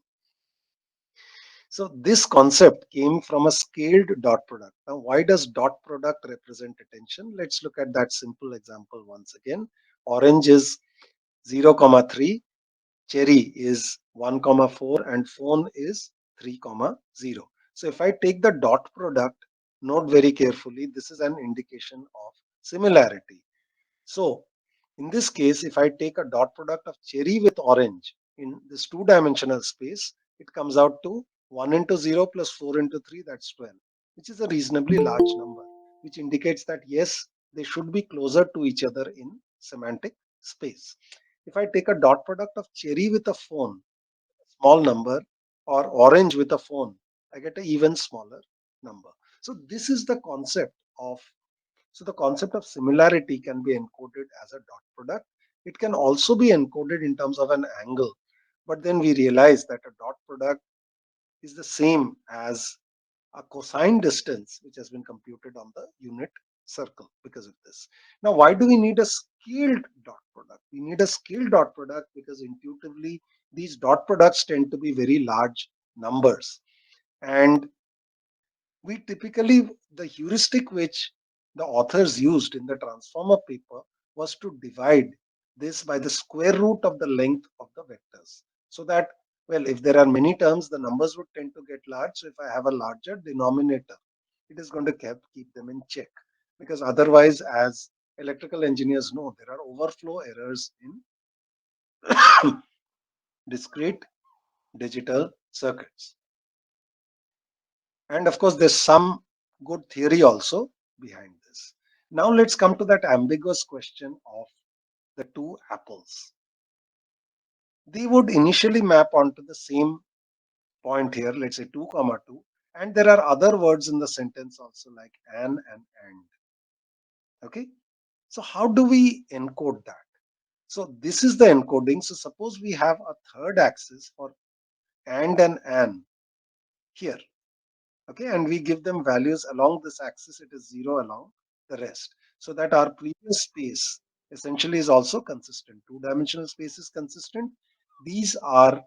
So this concept came from a scaled dot product. Now, why does dot product represent attention? Let's look at that simple example once again. Orange is 0, 3, cherry is 1, 4, and phone is 3, 0. So if I take the dot product, note very carefully, this is an indication of similarity. So in this case, if I take a dot product of cherry with orange in this two-dimensional space, it comes out to 1 into 0 plus 4 into 3, that's 12, which is a reasonably large number, which indicates that yes, they should be closer to each other in semantic space. If I take a dot product of cherry with a phone, small number, or orange with a phone, I get an even smaller number. So this is the concept of so the concept of similarity can be encoded as a dot product. It can also be encoded in terms of an angle. But then we realize that a dot product is the same as a cosine distance, which has been computed on the unit circle because of this. Now, why do we need a scaled dot product? We need a scaled dot product because intuitively these dot products tend to be very large numbers. And we typically, the heuristic which the authors used in the transformer paper was to divide this by the square root of the length of the vectors. So that, well, if there are many terms, the numbers would tend to get large. So if I have a larger denominator, it is going to keep them in check. Because otherwise, as electrical engineers know, there are overflow errors in discrete digital circuits. And of course, there's some good theory also behind this. Now let's come to that ambiguous question of the two apples. They would initially map onto the same point here, let's say 2, 2, and there are other words in the sentence also like an and. Okay, so how do we encode that? So this is the encoding. So suppose we have a third axis for and an here. Okay, and we give them values along this axis, it is 0 along the rest, so that our previous space essentially is also consistent. Two-dimensional space is consistent. These are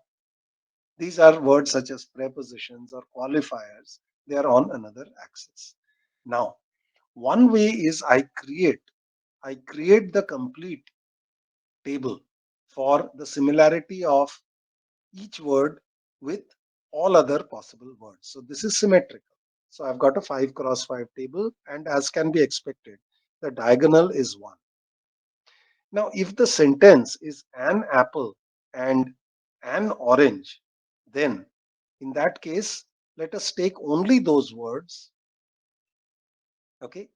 these are words such as prepositions or qualifiers. They are on another axis. Now one way is I create the complete table for the similarity of each word with all other possible words. So this is symmetrical. So I've got a 5 cross 5 table, and as can be expected, the diagonal is 1. Now, if the sentence is an apple and an orange, then in that case, let us take only those words, okay,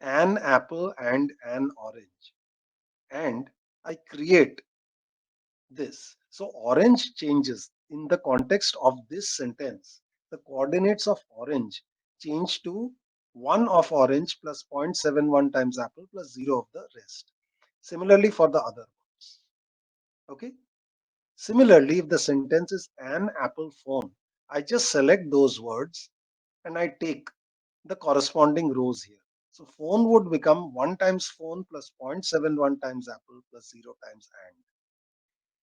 an apple and an orange, and I create this. So orange changes in the context of this sentence. The coordinates of orange change to 1 of orange plus 0.71 times apple plus 0 of the rest. Similarly for the other ones. Okay. Similarly, if the sentence is an apple phone, I just select those words and I take the corresponding rows here. So phone would become 1 times phone plus 0.71 times apple plus 0 times and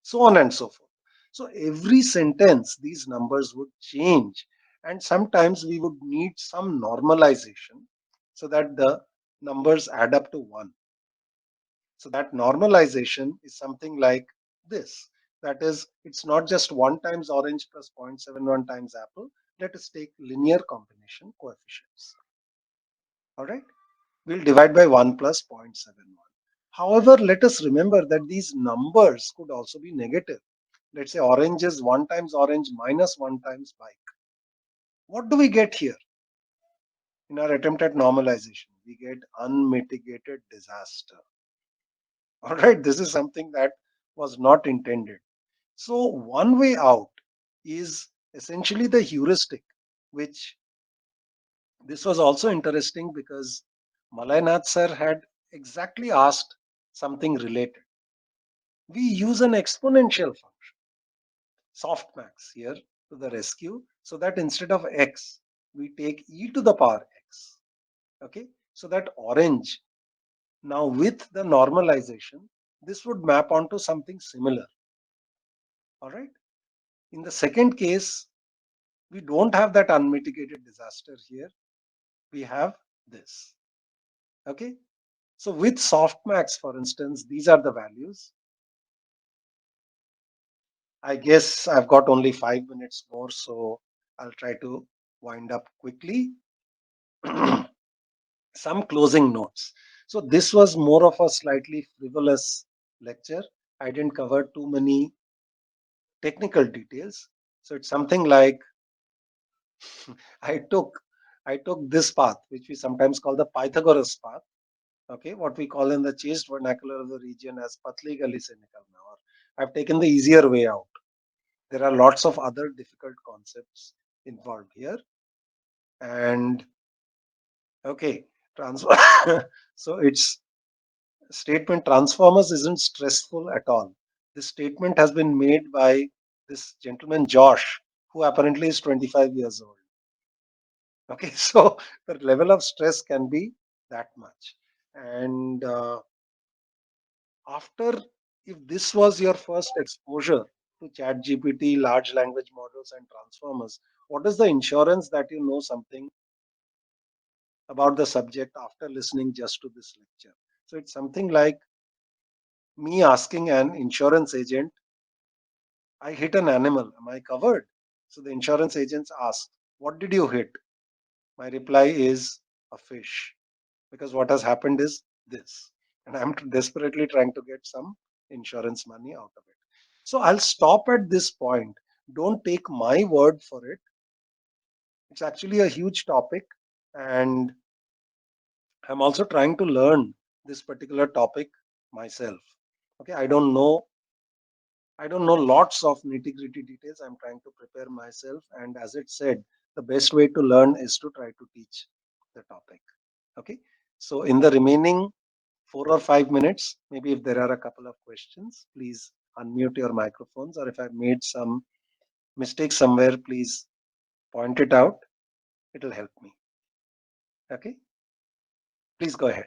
so on and so forth. So every sentence, these numbers would change, and sometimes we would need some normalization so that the numbers add up to 1. So that normalization is something like this. That is, it's not just 1 times orange plus 0.71 times apple. Let us take linear combination coefficients. All right. We'll divide by 1 plus 0.71. However, let us remember that these numbers could also be negative. Let's say orange is 1 times orange minus 1 times bike. What do we get here? In our attempt at normalization, we get unmitigated disaster. All right, this is something that was not intended. So, one way out is essentially the heuristic, which this was also interesting because Malayanath sir had exactly asked something related. We use an exponential function, softmax here to the rescue, so that instead of x, we take e to the power x. Okay, so that orange, now with the normalization, this would map onto something similar. All right. In the second case, we don't have that unmitigated disaster here. We have this. Okay. So with softmax, for instance, these are the values. I guess I've got only 5 minutes more, so I'll try to wind up quickly. Some closing notes. So this was more of a slightly frivolous lecture. I didn't cover too many technical details. So it's something like I took I took this path, which we sometimes call the Pythagoras path. Okay, what we call in the chaste vernacular of the region as Patli Gali se nikalna. Or I've taken the easier way out. There are lots of other difficult concepts involved here. And okay, transfer. So it's statement transformers isn't stressful at all. This statement has been made by this gentleman Josh, who apparently is 25 years old. Okay, so the level of stress can be that much. And after, if this was your first exposure to chat GPT, large language models and transformers, what is the insurance that you know something about the subject after listening just to this lecture? So it's something like me asking an insurance agent, I hit an animal, am I covered? So the insurance agents ask, what did you hit? My reply is a fish, because what has happened is this. And I'm desperately trying to get some insurance money out of it. So I'll stop at this point. Don't take my word for it. It's actually a huge topic. And I'm also trying to learn this particular topic myself. Okay, I don't know lots of nitty gritty details. I'm trying to prepare myself. And as it said, the best way to learn is to try to teach the topic. Okay. So in the remaining 4 or 5 minutes, maybe if there are a couple of questions, please unmute your microphones. Or if I've made some mistake somewhere, please point it out. It'll help me. Okay. Please go ahead.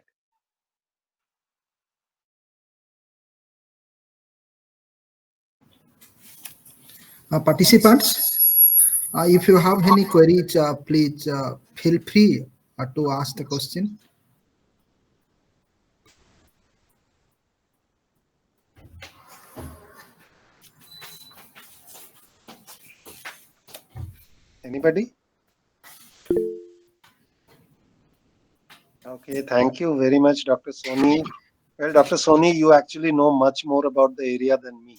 Participants, if you have any queries, please feel free to ask the question. Anybody? Okay, thank you very much, Dr. Soni. Well, Dr. Soni, you actually know much more about the area than me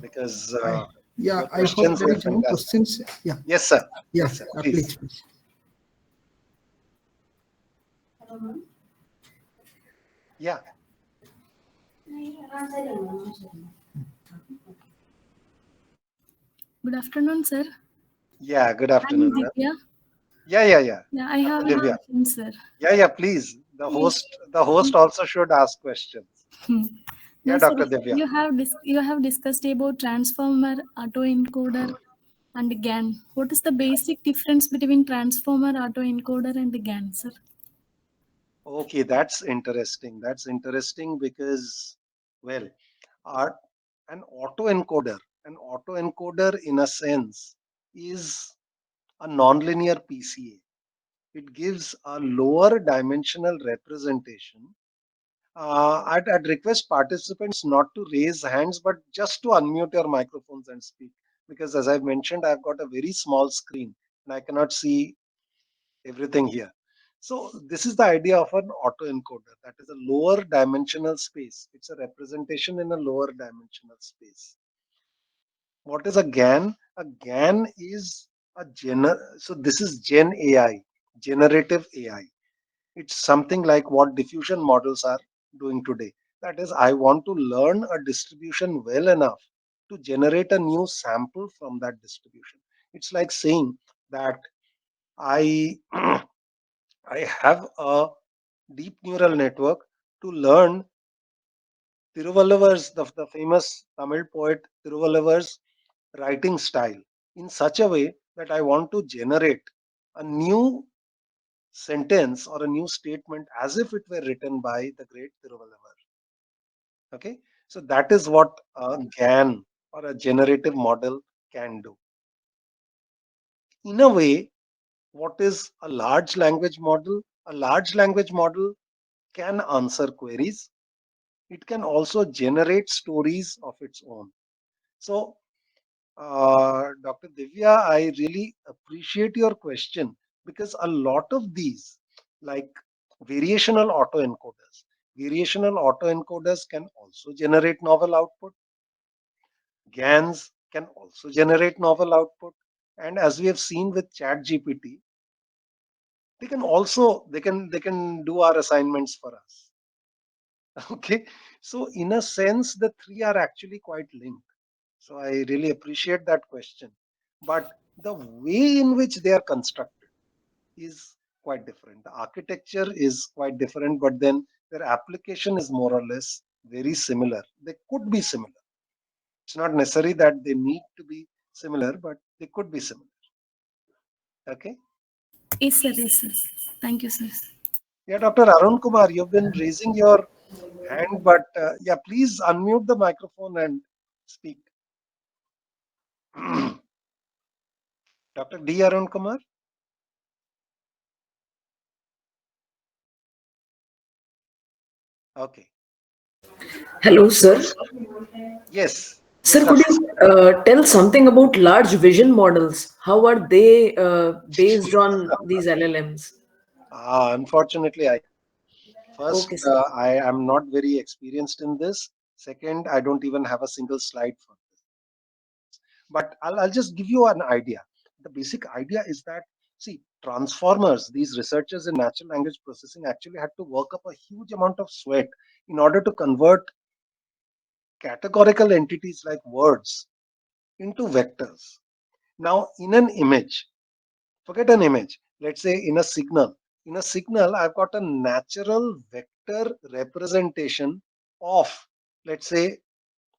because I yeah, your I hope questions there were is no fantastic. questions. Yeah, Yes, sir. yeah, Yes, sir. Please. please, please. Yeah. Good afternoon, sir. Yeah. Good I'm afternoon, ma'am. Divya. Yeah, yeah, yeah. Yeah, I Dr. have a Divya. question, sir. Yeah, yeah. Please. The host also should ask questions. No, Yeah, sir. Dr. Divya. You have discussed about transformer, autoencoder, and GAN. What is the basic difference between transformer, autoencoder, and GAN, sir? Okay, that's interesting. That's interesting because, well, our, an autoencoder in a sense is a nonlinear PCA. It gives a lower dimensional representation. I'd request participants not to raise hands, but just to unmute your microphones and speak. Because as I've mentioned, I've got a very small screen and I cannot see everything here. So this is the idea of an autoencoder. That is a lower dimensional space. It's a representation in a lower dimensional space. What is a GAN? A GAN is so this is Gen AI, generative AI. It's something like what diffusion models are doing today. That is, I want to learn a distribution well enough to generate a new sample from that distribution. It's like saying that I I have a deep neural network to learn the famous Tamil poet Tiruvalluvar's writing style in such a way that I want to generate a new sentence or a new statement as if it were written by the great Tiruvalluvar. Okay, so that is what a GAN or a generative model can do. In a way, what is a large language model? A large language model can answer queries. It can also generate stories of its own. So, Dr. Divya, I really appreciate your question because a lot of these, like variational autoencoders, variational autoencoders can also generate novel output. GANs can also generate novel output. And as we have seen with ChatGPT, they can do our assignments for us. Okay, so in a sense, the three are actually quite linked. So I really appreciate that question. But the way in which they are constructed is quite different. The architecture is quite different, but then their application is more or less very similar. They could be similar. It's not necessary that they need to be similar, but they could be similar. Okay. Yes, sir. Yes, sir. Thank you, sir. Yeah, Dr. Arun Kumar, you've been raising your hand, but yeah, please unmute the microphone and speak. Dr. D. Arun Kumar. Okay. Hello, sir. Yes. Yes, Sir, could Dr. you tell something about large vision models? How are they based on these LLMs? Unfortunately, I can't. First, Okay, sir. I am not very experienced in this. Second, I don't even have a single slide for this. But I'll just give you an idea. The basic idea is that, see, transformers, these researchers in natural language processing actually had to work up a huge amount of sweat in order to convert categorical entities like words into vectors. Now, in an image, forget an image, let's say in a signal, I've got a natural vector representation of, let's say,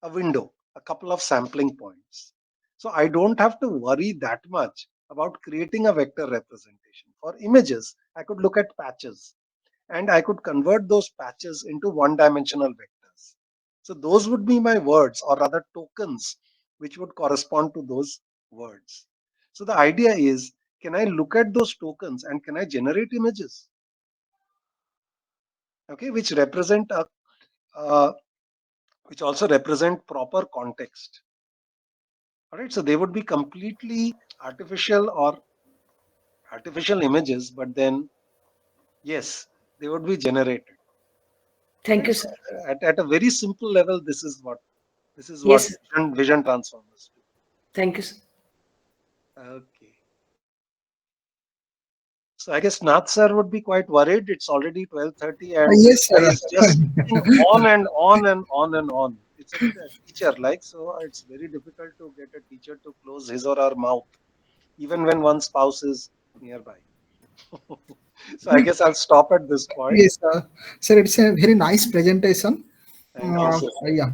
a window, a couple of sampling points. So I don't have to worry that much about creating a vector representation. For images, I could look at patches and I could convert those patches into one dimensional vectors. So those would be my words, or rather tokens, which would correspond to those words. So the idea is, can I look at those tokens and can I generate images? Okay, uh, which also represent proper context. All right, so they would be completely artificial or artificial images, but then yes. They would be generated. Thank Right? you, So sir. at a very simple level, this is what Yes, sir. vision transformers do. Thank you, sir. Okay. So I guess Nath sir would be quite worried. It's already 12:30 and this Yes, guy sir. is just speaking on and on and on and on. It's a bit a teacher like, so it's very difficult to get a teacher to close his or her mouth, even when one spouse is nearby. So I guess I'll stop at this point. Yes, sir. It's a very nice presentation. Thank you, sir. Yeah,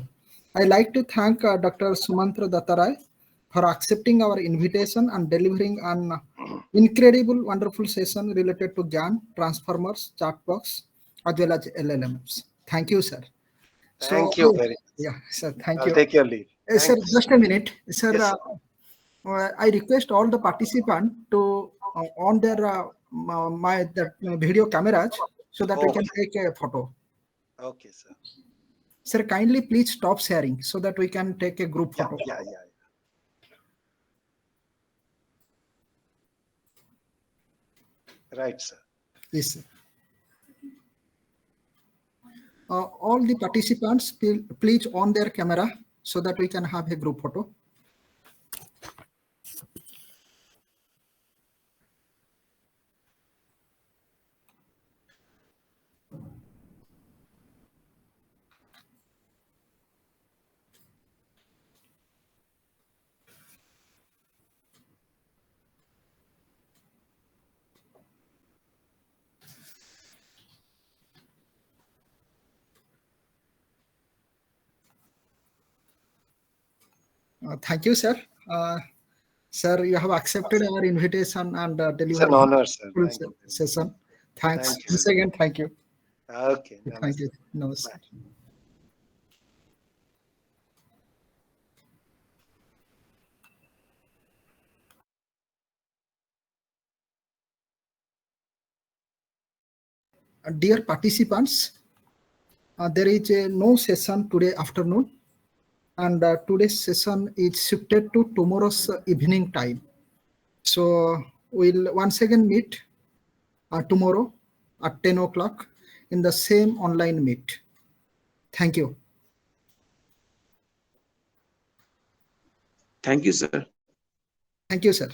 I like to thank Dr. Sumantra Dattarai for accepting our invitation and delivering an incredible, wonderful session related to GAN, transformers, chatbox, as well as LLMs. Thank you, sir. So, Thank you very much. yeah, sir, thank I'll you. take your leave. Sir, Thanks. just a minute. Sir, Yes, sir. I request all the participants to on their video cameras so that we can Okay. take a photo. Okay, sir. Sir, kindly please stop sharing so that we can take a group Yeah, photo. yeah, yeah. Right, sir. Yes, sir. All the participants, please on their camera so that we can have a group photo. Thank you, sir. Sir, you have accepted our invitation and It's delivered an honor, sir. full Thank you very session. much. Thanks. Thank you. Once again, thank you. Okay. Thank you. Namaste. Namaste. Bye. Dear participants, there is no session today afternoon, and today's session is shifted to tomorrow's evening time. So we'll once again meet tomorrow at 10 o'clock in the same online meet. Thank you. Thank you, sir. Thank you, sir.